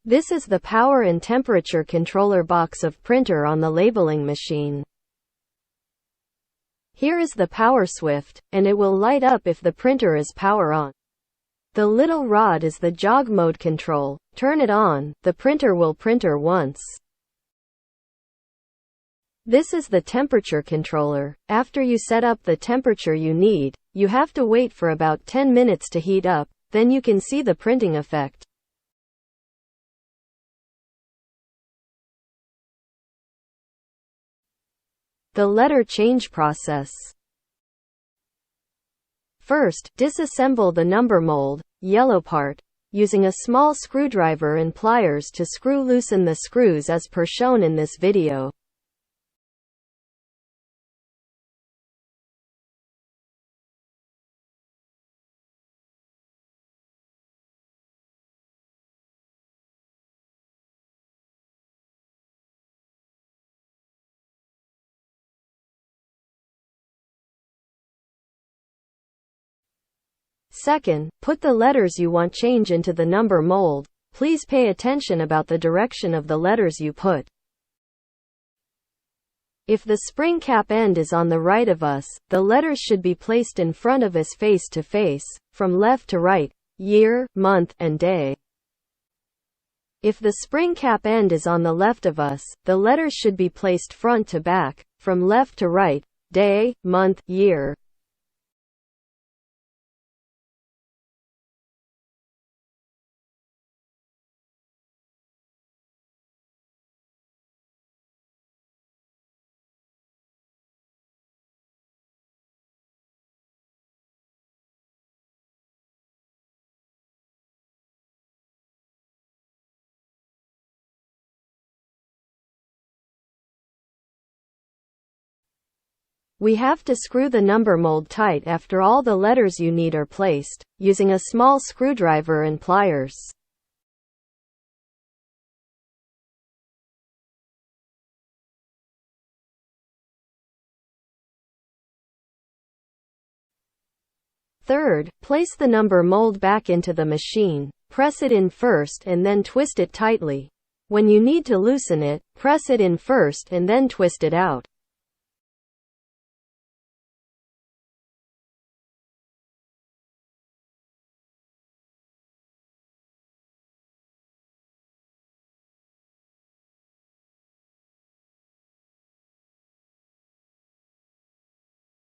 This is the power and temperature controller box of printer on the labeling machine. Here is the power switch, and it will light up if the printer is power on. The little rod is the jog mode control. Turn it on, the printer will printer once. This is the temperature controller. After you set up the temperature you need, you have to wait for about 10 minutes to heat up, then you can see the printing effect. The letter change process. First, disassemble the number mold, yellow part, using a small screwdriver and pliers to loosen the screws as per shown in this video. Second, put the letters you want change into the number mold. Please pay attention about the direction of the letters you put. If the spring cap end is on the right of us, the letters should be placed in front of us face to face, from left to right, year, month, and day. If the spring cap end is on the left of us, the letters should be placed front to back, from left to right, day, month, year. We have to screw the number mold tight after all the letters you need are placed, using a small screwdriver and pliers. Third, place the number mold back into the machine. Press it in first and then twist it tightly. When you need to loosen it, press it in first and then twist it out.